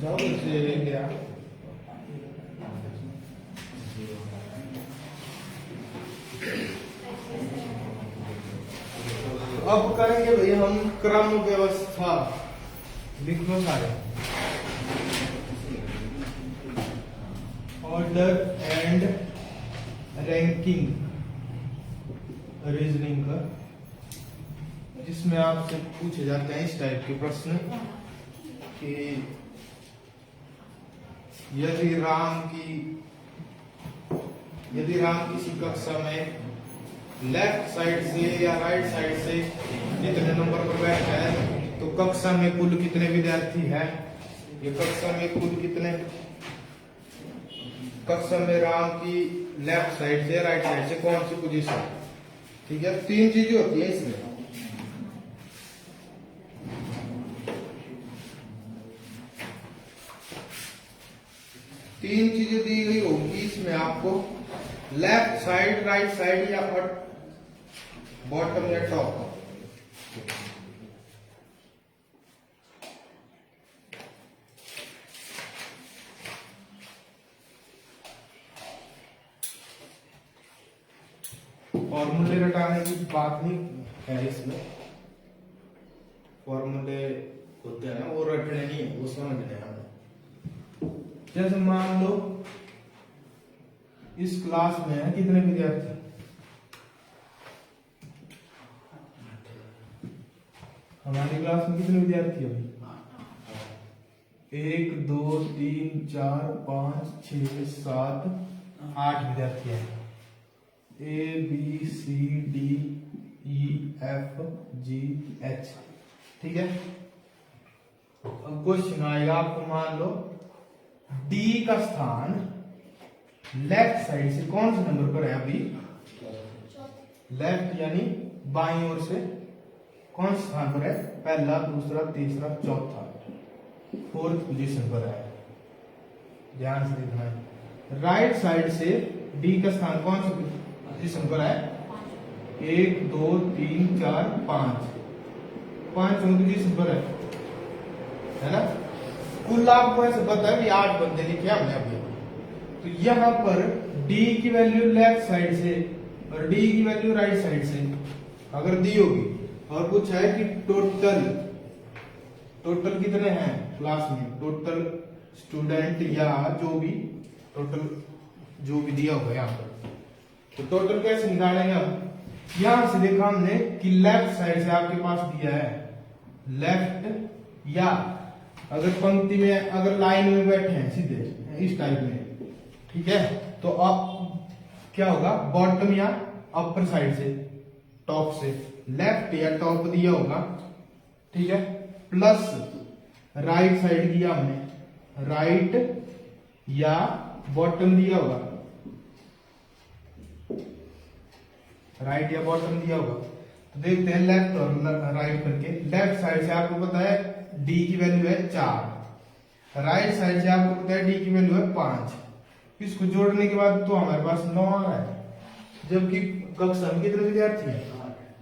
जाओ से गया। अब करेंगे भाई हम क्रम व्यवस्था। लिखो सारे, ऑर्डर एंड रैंकिंग रीजनिंग का, जिसमें आपसे पूछे जाते हैं इस टाइप के प्रश्न कि यदि राम किसी कक्षा में लेफ्ट साइड से या राइट साइड से जितने नंबर पर बैठा है तो कक्षा में कुल कितने विद्यार्थी हैं। ये कक्षा में राम की लेफ्ट साइड से राइट साइड से कौन सी पोजीशन। ठीक है, तीन चीजें होती है इसमें। तीन चीजें दी गई होगी इसमें आपको, लेफ्ट साइड, राइट साइड या बॉटम या टॉप। फॉर्मूले रटाने की बात नहीं है इसमें, फॉर्मूले होते हैं ना वो रटने नहीं है, वो समझने हैं। जैसे मान लो इस क्लास में है कितने विद्यार्थी, हमारी क्लास में कितने विद्यार्थी है? 1 2 3 4 5 6 7 8 विद्यार्थी हैं। A B C D E F G H। ठीक है, अब क्वेश्चन आएगा आपको, मान लो D का स्थान लेफ्ट साइड से कौन से नंबर पर है? अभी लेफ्ट यानी बाईं ओर से कौन से स्थान पर है? पहला, दूसरा, तीसरा, चौथा, फोर्थ पोजीशन पर है। ध्यान से देखना है। राइट साइड से डी का स्थान कौन सा पोजीशन पर है? 1 2 3 4 5 पोजीशन पर है ना। कुल आपको ऐसे पता है कि 8 बंदे लिखे हमने अभी। तो यहां पर डी की वैल्यू लेफ्ट साइड से और डी की वैल्यू राइट साइड से अगर दी होगी और पूछा है कि टोटल कितने हैं क्लास में, टोटल स्टूडेंट या जो भी टोटल जो भी दिया होगा यहाँ पर, तो टोटल कैसे निकालेंगे हम? यहां से देखा हमने कि लेफ्ट साइड से आपके पास दिया है लेफ्ट, या अगर पंक्ति में अगर लाइन में बैठे हैं सीधे इस टाइप में, ठीक है, तो अब क्या होगा? बॉटम या अपर साइड से, टॉप से, लेफ्ट या टॉप दिया होगा। ठीक है, प्लस राइट साइड दिया हमने, राइट या बॉटम दिया होगा, राइट या बॉटम दिया होगा। तो देखते हैं लेफ्ट और राइट करके। लेफ्ट साइड से आपको पता है डी की वैल्यू है 4, राइट साइड से आपको पता है डी की वैल्यू है 5। इसको जोड़ने के बाद तो हमारे पास 9 आ रहा है, जबकि कक्षा में कितने विद्यार्थी हैं?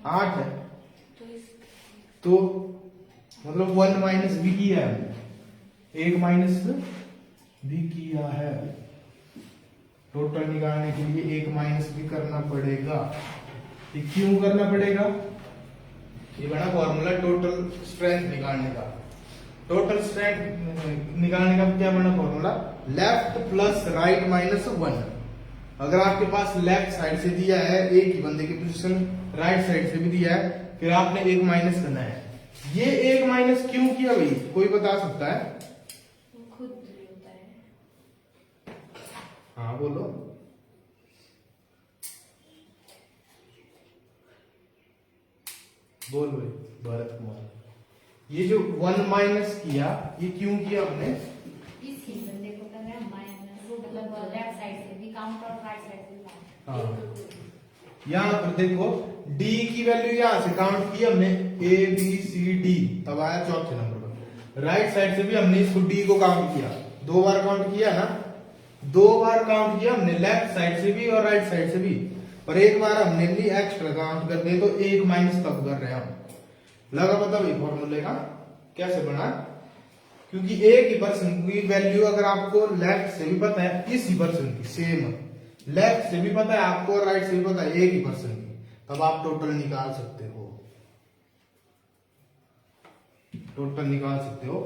8 है। तो मतलब 1 माइनस भी किया है, 1 माइनस भी किया है। टोटल निकालने के लिए 1 माइनस भी करना पड़ेगा। ये क्यों करना पड़ेगा? ये बड़ा फॉर्मूला टोटल स्ट्रेंथ निकालने का। टोटल स्ट्रेंथ निकालने का क्या बना formula? Left plus right minus 1। अगर आपके पास लेफ्ट साइड से दिया है एक ही बंदे की पोजीशन, राइट साइड से भी दिया है, फिर आपने 1 माइनस करना है। ये 1 माइनस क्यों किया भाई, कोई बता सकता है? खुद होता है। हाँ बोलो। बोल भाई भरत कुमार, ये जो 1 माइनस किया ये क्यों किया हमने? इस बंदे को कर रहा है माइनस, वो मतलब लेफ्ट साइड से भी काउंट और राइट साइड से काउंट। हाँ, यहाँ पर देखो D की वैल्यू यहां से काउंट की हमने A B C D, तब आया चौथे नंबर पर। राइट साइड से भी हमने इसको D को काउंट किया, 2 बार काउंट किया ना, 2 बार काउंट किया हमने लेफ्ट साइड से भी और राइट साइड से भी, पर एक बार हमने भी एक्स्ट्रा काउंट कर दिया तो 1 माइनस तब कर रहे हैं हम। लगा पता भाई फॉर्मूले का कैसे बना? क्योंकि एक ही पर्सन की वैल्यू अगर आपको लेफ्ट से भी पता है, इसी पर्सन की सेम लेफ्ट से भी पता है आपको और राइट से भी पता है एक ही पर्सन की, तब आप टोटल निकाल सकते हो। टोटल निकाल सकते हो।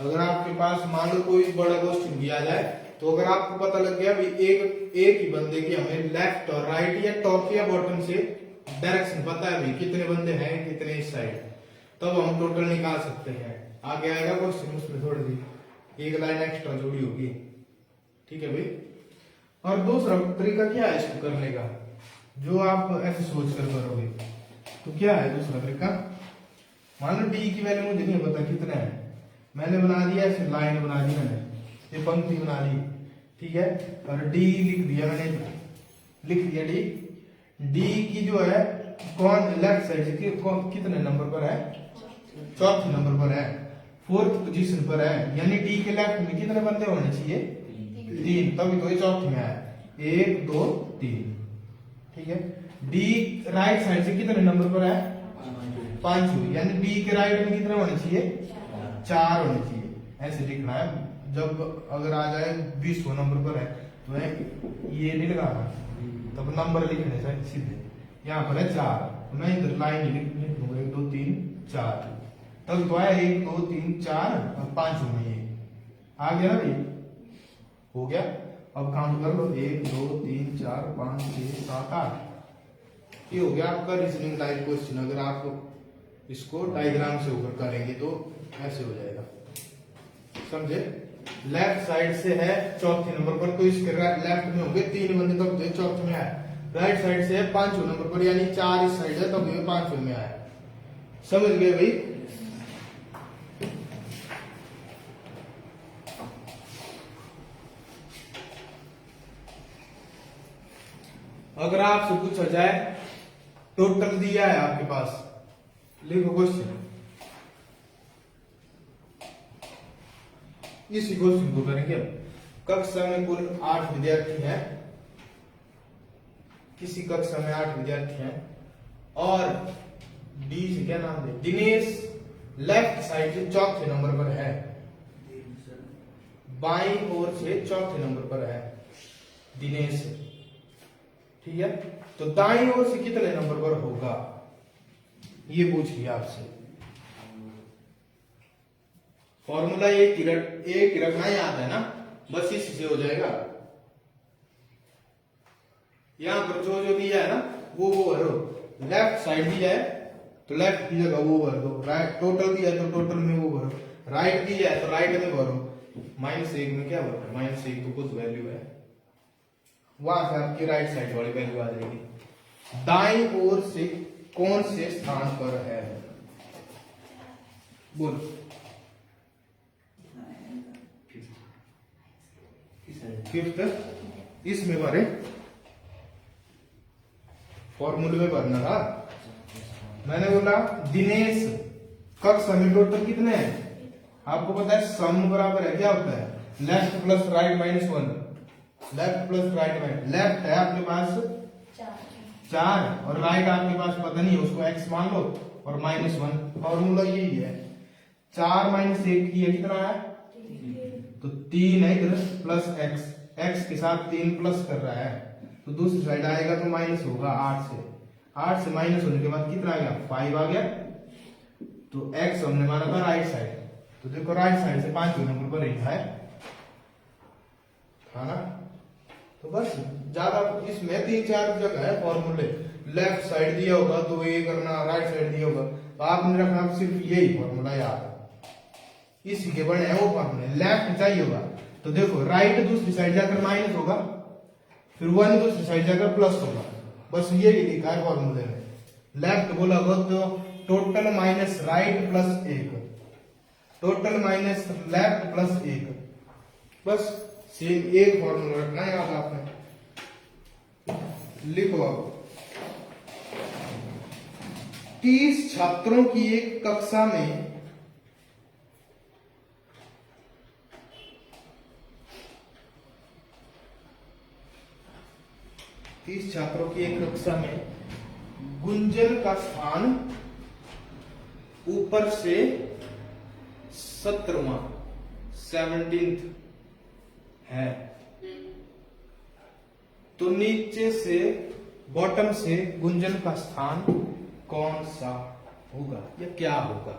अगर आपके पास मान लो कोई बड़ा क्वेश्चन दिया जाए, तो अगर आपको पता लग गया भाई एक ही बंदे की हमें लेफ्ट और राइट या टॉप या बॉटम से डायरेक्शन पता है भाई कितने बंदे हैं कितने इस साइड, तब हम टोटल निकाल सकते हैं। आगे आएगा क्वेश्चन, उसमें थोड़ी सी एक लाइन एक्स्ट्रा जुड़ी होगी। ठीक है भाई। और दूसरा तरीका क्या है इसको करने का, जो आप ऐसे सोच कर करोगे तो क्या है दूसरा तरीका। मान लो डी की वैल्यू मुझे नहीं पता कितना है, मैंने बना दिया ऐसे लाइन बना दी, मैंने ये पंक्ति बना ली, ठीक है, और डी लिख दिया मैंने, लिख दिया डी। डी की जो है कौन लेफ्ट साइड से कितने नंबर पर है, चौथे नंबर पर है, फोर्थ पोजीशन पर है, यानी डी के लेफ्ट में कितने बंदे होने चाहिए, 3, तभी तो ये चौथे में है, 1 2 3। ठीक है। डी राइट साइड से कितने नंबर पर है, 5, यानी डी के राइट में कितने होने चाहिए, 4 होने चाहिए। ऐसे लिखना है। जब अगर आ जाए 20 नंबर पर है तो ये नहीं लगाना, तब नंबर लिखने से सीधे यहाँ पर है 4, मैं इधर लाइन लिख दूंगा 1 2 3 4, तब तो आया 1 2 3 4 और 5 में ये आ गया ना भाई, हो गया। अब काउंट कर लो 1 2 3 4 5 6 7 8, ये हो गया आपका रीजनिंग टाइप क्वेश्चन। अगर आप इसको डायग्राम से होकर करेंगे तो ऐसे हो जाएगा, समझे। लेफ्ट साइड से है चौथे नंबर पर, तो इसके लेफ्ट में होंगे 3 बंदे, तब तो चौथे में आया। राइट साइड से है 5वें नंबर पर, यानी 4 इस साइड है, तब ये 5वें में आया। समझ गए भाई। अगर आपसे पूछा जाए टोटल दिया है आपके पास, लिखो क्वेश्चन, इसी क्वेश्चन को करेंगे। कक्षा में कुल 8 विद्यार्थी हैं, किसी कक्षा में 8 विद्यार्थी हैं, और डी से क्या नाम है, दिनेश लेफ्ट साइड से चौथे नंबर पर है, बाईं ओर से चौथे नंबर पर है दिनेश, ठीक है। तो दाईं ओर से कितने नंबर पर होगा, ये पूछ लिया आपसे। फॉर्मूला एक ही रखना याद है ना, बस इसी से हो जाएगा। यहां पर जो जो दिया है ना वो भरो, लेफ्ट साइड दिया है तो लेफ्ट की जगह वो भर दो, राइट टोटल दिया है तो टोटल में वो भरो, राइट दिया है तो राइट में भरो। -1 में क्या भरो, -1 तो कुछ वैल्यू है, वहां से आपकी राइट साइड वाली वैल्यू आ जाएगी। दाईं ओर से कौन से स्थान पर है, बोल। फिफ्थ, इसमें भरे, फॉर्मूले में भरना था। मैंने बोला दिनेश कक्षा में टोटल कितने हैं, आपको पता है सम बराबर है, क्या होता है, left plus right -1, left plus right minus, left है आपके पास 4 और राइट आपके पास पता नहीं है, उसको x मान लो और -1, फॉर्मूला यही है। 4 - 1 की है कितना है, तो 3 है इधर, प्लस x के साथ 3 प्लस कर रहा है, तो दूसरी साइड आएगा तो माइनस होगा 8 से माइनस होने के बाद कितना आ गया, 5 आ गया। तो x हमने माना था राइट साइड, तो देखो राइट साइड से 5वें नंबर पर है ना। तो बस ज्यादा इसमें 3-4 जगह है फॉर्मूले, लेफ्ट साइड दिया होगा तो ये करना, राइट साइड दिया होगा तो आपने रखना सिर्फ यही फॉर्मूला याद, इसी के बने हैं वो फॉर्मूले। लेफ्ट चाहिए होगा तो देखो राइट दूसरी साइड जाकर माइनस होगा, फिर 1 दूसरी साइड जाकर प्लस होगा, बस ये ही लिखा है फॉर्मूले में। लेफ्ट बोला हो तो total minus right plus 1, total minus left plus 1, बस सेम एक फॉर्मूला रखना है याद आपने। लिखो अब 30 छात्रों की एक कक्षा में 30 छात्रों की एक कक्षा में गुंजन का स्थान ऊपर से 17वां, 17th है, तो नीचे से बॉटम से गुंजन का स्थान कौन सा होगा या क्या होगा?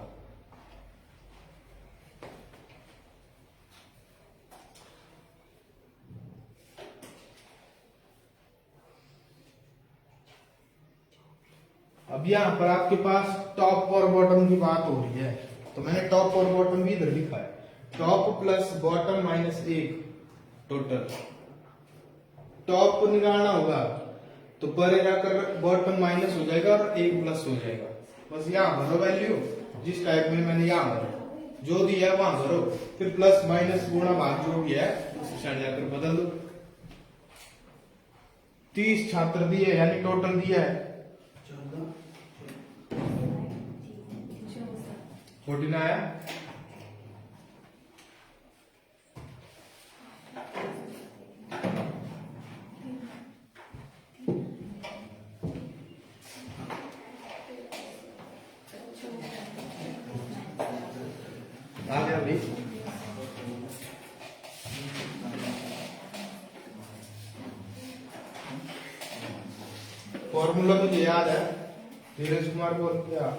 अब यहां पर आपके पास टॉप और बॉटम की बात हो रही है, तो मैंने टॉप और बॉटम भी इधर लिखा है। Top plus bottom minus 1 total. Top निकालना होगा तो परे जाकर बॉटम माइनस हो जाएगा और 1 प्लस हो जाएगा। बस यहां भरो वैल्यू जिस टाइप में मैंने यहां भरो, जो दिया है वहां भरो, फिर प्लस माइनस गुणा भाग जो भी है उस साइड जाकर बदल दो। 30 छात्र दिए यानी टोटल दिया है 14 आया। आ गया भाई। फॉर्मूला तो याद है, धीरज कुमार को क्या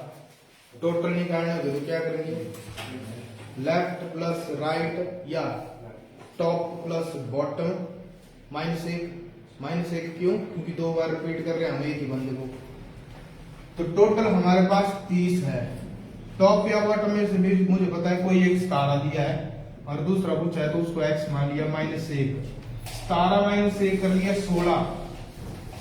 टोटल निकालना है तो क्या करेंगे? लेफ्ट प्लस राइट या टॉप प्लस बॉटम माइनस एक क्यों? क्योंकि 2 बार रिपीट कर रहे हैं हम एक ही बंदे को। तो टोटल हमारे पास 30 है। टॉप या बॉटम में से भी मुझे पता है कोई एक तारा दिया है और दूसरा पूछा है तो उसको x मान लिया -1। तारा -1 कर लिया 16,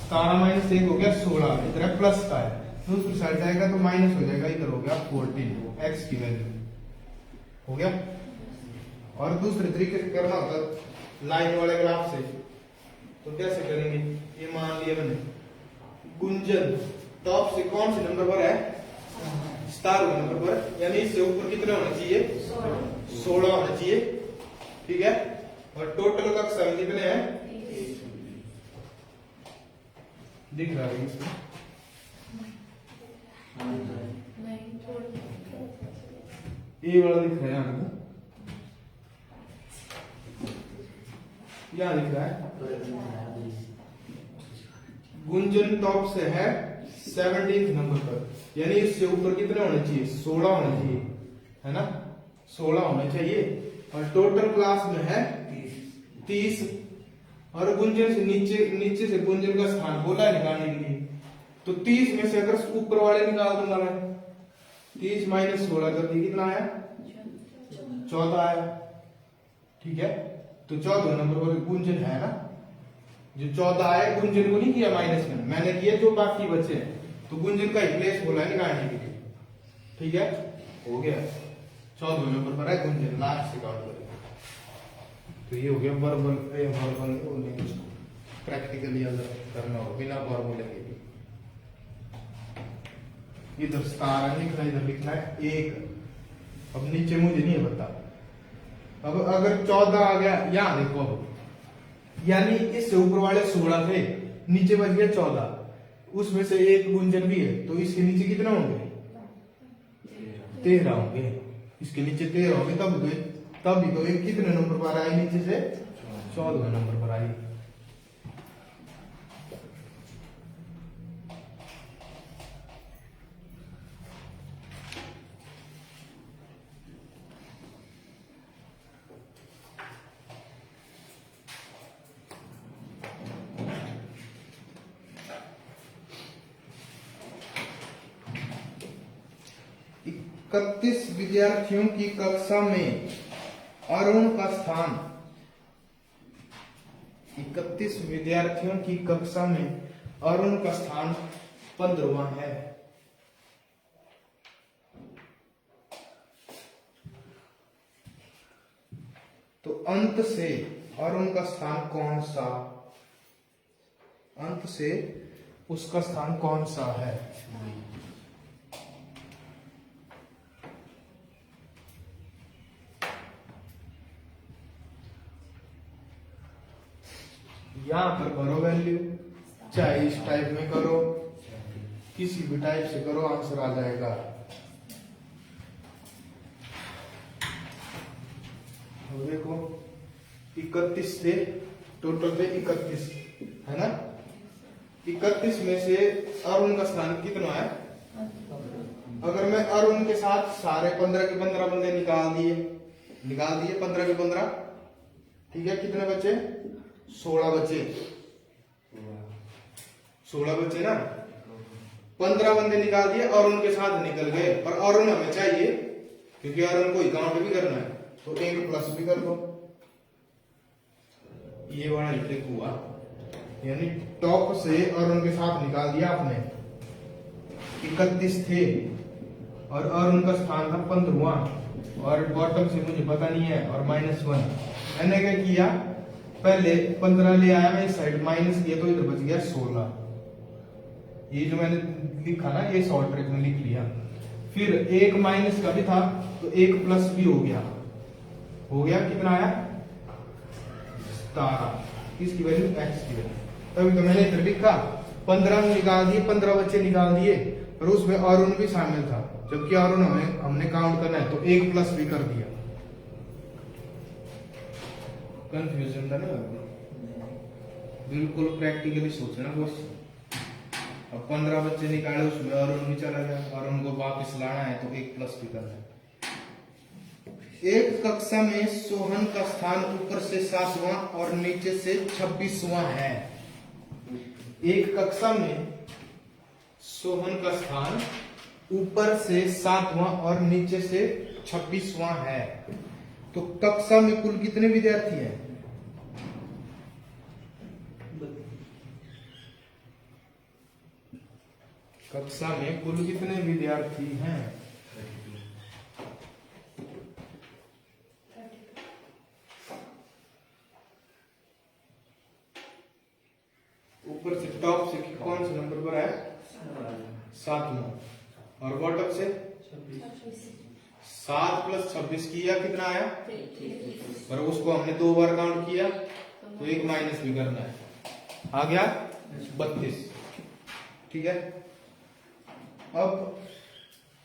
तारा -1 हो गया 16, इधर प्लस का है, दूसरी साइड जाएगा तो माइनस हो जाएगा, इधर हो गया 14 x की वैल्यू हो गया। और दूसरे तरीके से करना होता लाइन वाले ग्राफ से, तो कैसे करेंगे? ये मान लिया मैंने गुंजन टॉप से कौन से नंबर पर है? स्टार नंबर पर, यानी इससे ऊपर कितने होना चाहिए? 16 होना चाहिए, ठीक है। और टोटल का सम कितने हैं? दिख रहा है इसमें? ये वाला दिख रहा है यहाँ दिख रहा है। गुंजन टॉप से है 17th नंबर पर, यानी इससे ऊपर कितने होने चाहिए? 16 होने चाहिए, है ना? 16 होने चाहिए। और टोटल क्लास में है 30। और गुंजन से नीचे से गुंजन का स्थान बोला है निकालने के लिए, तो 30 में से अगर ऊपर वाले निकाल दूंगा मैं, 30 माइनस 16 कर दी, कितना आया? 14 आया, ठीक है। तो 14 नंबर पर गुंजन है ना, जो 14 आया गुंजन को नहीं किया माइनस में, मैंने किया जो बाकी बचे हैं, तो गुंजन का ही प्लेस बोला है निकालने के लिए, ठीक है। हो गया 14 नंबर पर है गुंजन, लास्ट से काउंट करेंगे। तो ये हो गया वर्बल प्रैक्टिकली अगर करना हो बिना फॉर्मूले के भी। इधर स्टार लिखना, इधर लिखना है 1। अब नीचे मुझे नहीं पता, अब अगर 14 आ गया यहां देखो, अब यानी इससे ऊपर वाले 16 थे, नीचे बच गया 14, उसमें से एक गुंजन भी है, तो इसके नीचे कितने होंगे? 13 होंगे। इसके नीचे 13 होंगे, तब भी तो एक कितने नंबर पर आई? नीचे से 14 नंबर पर आई। इकतीस विद्यार्थियों की कक्षा में अरुण का स्थान, 31 विद्यार्थियों की कक्षा में अरुण का स्थान 15वां है। तो अंत से अरुण का स्थान कौन सा? अंत से उसका स्थान कौन सा है? यहां पर करो वैल्यू, चाहे इस टाइप में करो, किसी भी टाइप से करो, आंसर आ जाएगा। 31 थे, टोटल थे 31, है ना। 31 में से अरुण का स्थान कितना है? अगर मैं अरुण के साथ सारे 15 के 15 बंदे निकाल दिए 15 के 15, ठीक है, कितने बचे? 16 बचे, 16 बचे ना। 15 बंदे निकाल दिए, अरुण के साथ निकल गए, और अरुण हमें चाहिए क्योंकि अरुण को काउंट भी करना है, तो एक प्लस भी कर दो। ये वाला ट्रिक हुआ, यानी टॉप से अरुण के साथ निकाल दिया आपने, 31 थे और अरुण का स्थान था 15वां, और बॉटम से मुझे पता नहीं है, और -1। मैंने क्या किया, पहले 15 ले आया मैं इस साइड, माइनस किया तो इधर बच गया 16। ये जो मैंने लिखा ना, ये शॉर्ट ट्रिक में लिख लिया। फिर एक माइनस का भी था तो एक प्लस भी हो गया कितना आया? 17। इसकी वैल्यू x की वैल्यू, तभी तो मैंने इधर लिखा 15 निकाल दिए, 15 बच्चे निकाल दिए, और उसमें अरुण भी शामिल था, जबकि अरुण हमने काउंट करना है, तो एक प्लस भी कर दिया। कंफ्यूजन था ना, बिल्कुल प्रैक्टिकली सोचना बस। अब 15 बच्चे निकाले, उसमें अरुण भी चला गया, अरुण को वापस लाना है तो एक प्लस भी करना है। एक कक्षा में सोहन का स्थान ऊपर से 7वां और नीचे से 26वां है। एक कक्षा में सोहन का स्थान ऊपर से 7वां और नीचे से 26वां है, तो कक्षा में कुल कितने विद्यार्थी हैं? कक्षा में कुल कितने विद्यार्थी हैं? ऊपर से टॉप से कौन से नंबर पर है? 7वां, और बॉटम से 7 + 26 किया, कितना आया? पर उसको हमने 2 बार काउंट किया तो एक माइनस भी करना है, आ गया 32, ठीक है। अब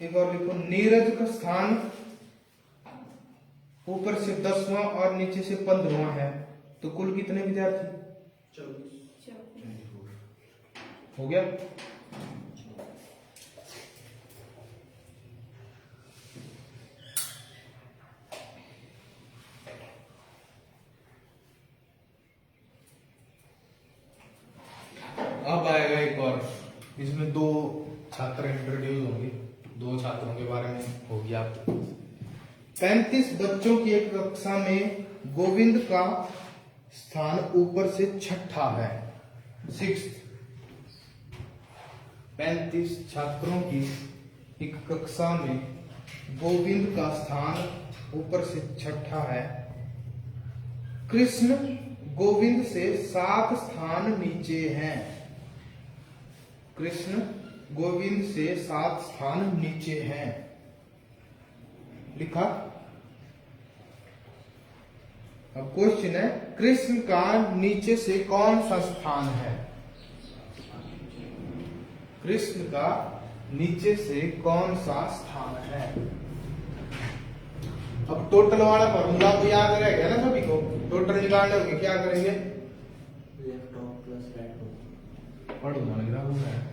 एक और लिखो, नीरज का स्थान ऊपर से 10वां और नीचे से 15वां है, तो कुल कितने विद्यार्थी? 24 हो गया। अब आएगा एक और, इसमें 2 छात्र इंट्रोड्यूस होंगे, 2 छात्रों के बारे में होगी आपको। 35 बच्चों की एक कक्षा में गोविंद का स्थान ऊपर से 6ठा है, 6th। 35 छात्रों की एक कक्षा में गोविंद का स्थान ऊपर से 6ठा है। कृष्ण गोविंद से 7 स्थान नीचे हैं। कृष्ण गोविंद से 7 स्थान नीचे हैं, लिखा। अब क्वेश्चन है, कृष्ण का नीचे से कौन सा स्थान है? कृष्ण का नीचे से कौन सा स्थान है? अब टोटल वाला फॉर्मूला तो याद रहेगा ना सभी को, टोटल निकालने होंगे, क्या करेंगे? Left of plus right of. पढ़ो ना, लग रहा है।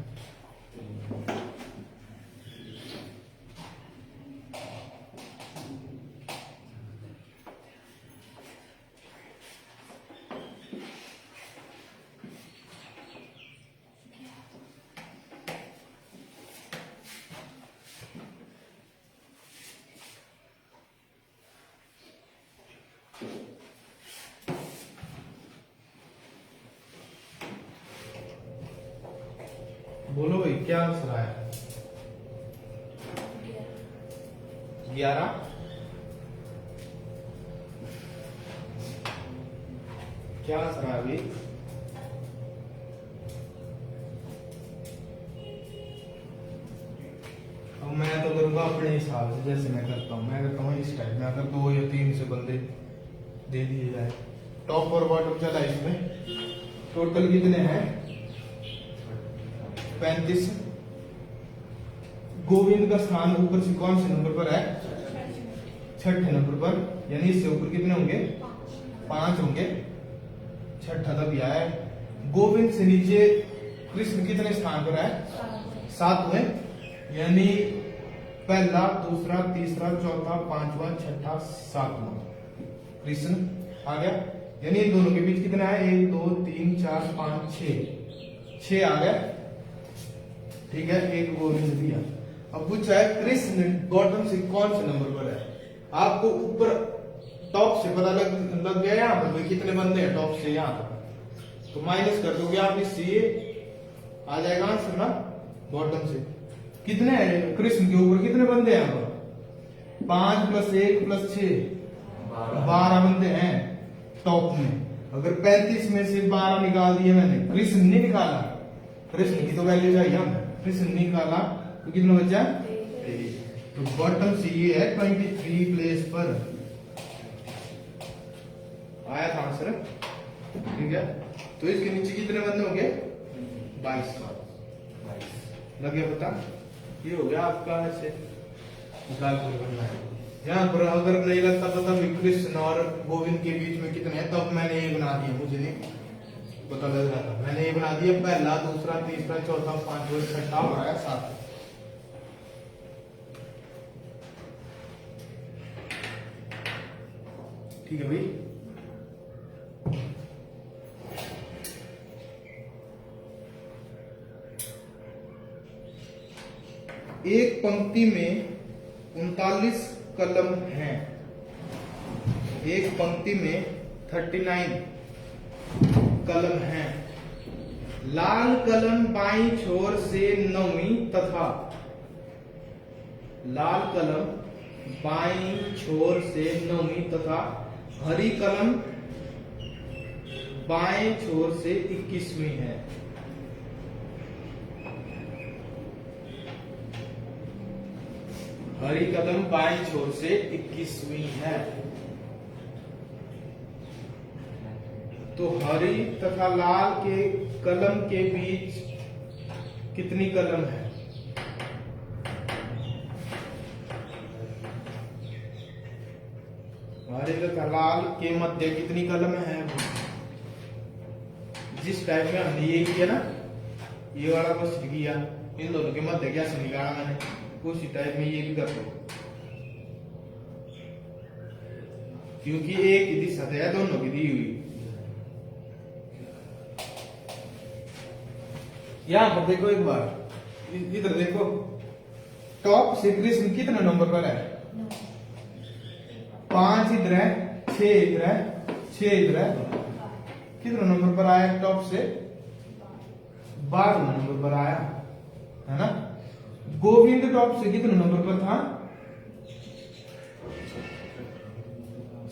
बोलो भाई, क्या आंसर आया? 11। क्या आंसर आया भाई? अब मैं तो करूंगा अपने हिसाब से, जैसे मैं करता हूँ, मैं करता हूँ इस टाइप में, अगर 2 या 3 से बंदे दे दिए जाए, टॉप और बॉटम चला, इसमें टोटल कितने हैं? 35। गोविंद का स्थान ऊपर से कौन से नंबर पर है? 6ठे नंबर पर, यानी इससे ऊपर कितने होंगे? 5 होंगे, छठा तक आया है। गोविंद से नीचे कृष्ण कितने स्थान पर है? 7 हुए, यानी पहला, दूसरा, तीसरा, चौथा, पांचवा, छठा, 7वां कृष्ण आ गया। यानी इन दोनों के बीच कितना है? 1 2 3 4 5 6 आ गया। ठीक है, एक गोविंद दिया। अब पूछा है कृष्ण बॉटम से कौन से नंबर पर है? आपको ऊपर टॉप से पता लग गया यहाँ पर भाई कितने बंदे हैं टॉप से यहाँ पर, तो माइनस कर दोगे आप इससे आ जाएगा आंसर ना। बॉटम से कितने हैं कृष्ण के ऊपर कितने बंदे हैं यहाँ पर? 5 + 1 + 6 12 बंदे हैं टॉप में। अगर 35 में से 12 निकाल दिए मैंने, कृष्ण नहीं निकाला, कृष्ण की तो वैल्यू चाहिए हमें, कृष्ण निकाला तो कितना बचा? तो बॉटम से ये है 23 प्लेस पर आया था आंसर। ठीक है, तो इसके नीचे कितने बंदे होंगे? 22 लग गया पता? ये हो गया आपका ऐसे निकाल करना है। यहाँ पर अगर नहीं लगता पता कृष्ण और गोविंद के बीच में कितने हैं, तब मैंने ये बना दिया, मुझे नहीं पता लग रहा था, मैंने ये बना दिया पहला, दूसरा, तीसरा, चौथा, पांचवा, छठा और आया 7। ठीक है भाई। एक पंक्ति में 39 कलम हैं, एक पंक्ति में 39 कलम हैं। लाल कलम बाईं छोर से 9वीं तथा लाल कलम बाईं छोर से 9वीं तथा हरी कलम बाएं छोर से 21वीं है। हरी कलम बाईं छोर से 21वीं है। तो हरी तथा लाल के कलम के बीच कितनी कलम है? हरी तथा लाल के मध्य कितनी कलम है? जिस टाइप में हमने ये किया ना, ये वाला क्वेश्चन किया, इन दोनों के मध्य कैसे निकाला मैंने, उसी टाइप में ये भी कर दो, क्योंकि एक ही दिशा है दोनों की दी हुई। यहां पर देखो एक बार, इधर देखो, टॉप से कृष्ण कितने नंबर पर है? 5 इधर है, 6 इधर है, 6 इधर है, कितने नंबर पर आया? टॉप से 12 नंबर पर आया है ना। गोविंद टॉप से कितने नंबर पर था?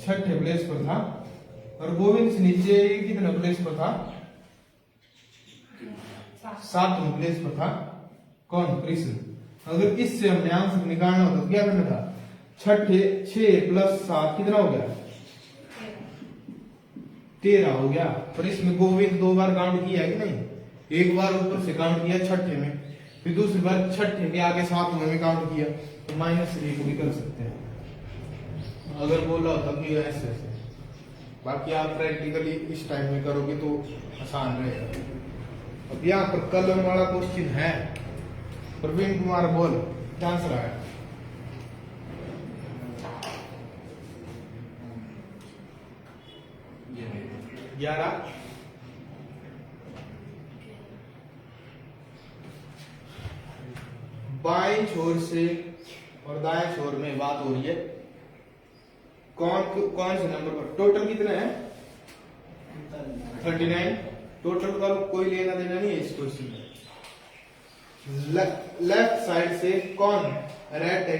6ठे प्लेस पर था। और गोविंद से नीचे कितने प्लेस पर था? 7वें प्लेस पर था। कौन? कृष्ण। अगर इससे हमने आंसर निकालना होता तो क्या करना था? 6 + 7 कितना हो गया? 13 हो गया। पर इसमें गोविंद 2 बार काउंट किया कि नहीं? एक बार ऊपर से काउंट किया 6ठे में, फिर दूसरी बार 6ठे के आगे 7वें में काउंट किया, तो -1 भी कर सकते हैं अगर बोला होता कि ऐसे ऐसे। बाकी आप प्रैक्टिकली इस टाइप में करोगे तो आसान रहेगा। अब यहाँ पर कलम वाला क्वेश्चन है, प्रवीण कुमार बोल क्या आंसर आया? 11। बाएं छोर से और दाएं छोर में बात हो रही है, कौन से नंबर पर? टोटल कितने हैं? 39। टोटल का कोई लेना देना नहीं है इस क्वेश्चन में। लेफ्ट साइड से कौन रेड है?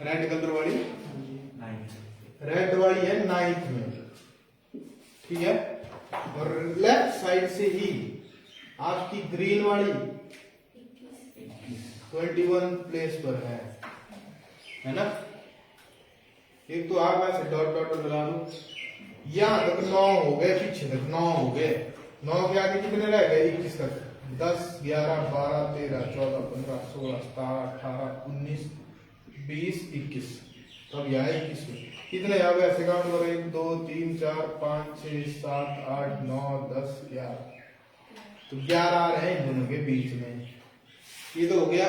रेड कलर वाली, रेड वाली है 9th में, ठीक है। और लेफ्ट साइड से ही आपकी ग्रीन वाली 21 प्लेस पर है ना। एक तो आप ऐसे डॉट डॉट लगा दो, यहां तक 9 हो गए, पीछे तक 9 हो गए, 9 के आगे कितने रह गए? 21 तक। 10 11 12 13 14 15 16 17 18 19 20 21, तब यह 21। कितने यहाँ पे ऐसे काउंट करो 1 2 3 4 5 6 7 8 9 10 11 तो 11 आ रहे हैं इन दोनों के बीच में। ये तो हो गया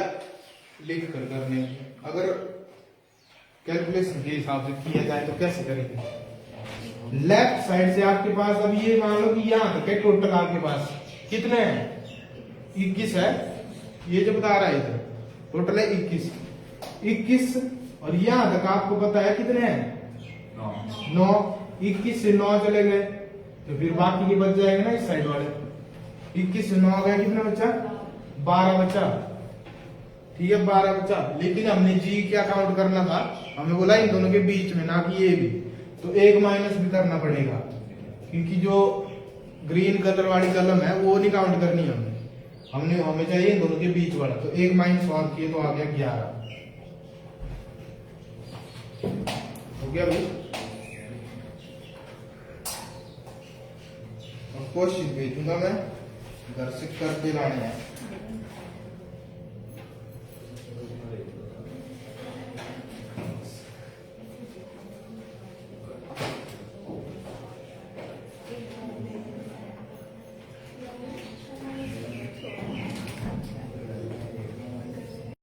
लिख कर करने। अगर कैलकुलेशन के हिसाब से किया जाए तो कैसे करेंगे? लेफ्ट साइड से आपके पास अब ये मान लो कि यहाँ तक है टोटल आपके पास कितने हैं 21 है, ये जो बता रहा है इधर टोटल है 21 और यहाँ तक आपको पता है कितने हैं 9। 21 से 9 चले गए तो फिर बाकी के बच जाएंगे ना इस साइड वाले। 21 से 9 गए कितना बचा 12 बचा। ठीक है 12 बचा, लेकिन हमने जी क्या काउंट करना था, हमें बोला इन दोनों के बीच में, ना कि ये भी, तो एक माइनस भी करना पड़ेगा क्योंकि जो ग्रीन कलर वाली कलम है वो नहीं काउंट करनी है हमें चाहिए इन दोनों के बीच वाला। तो एक माइनस और किए तो आ गया 11 हो गया भाई। क्वेश्चन भेजूंगा मैं, घर से करके लाने हैं।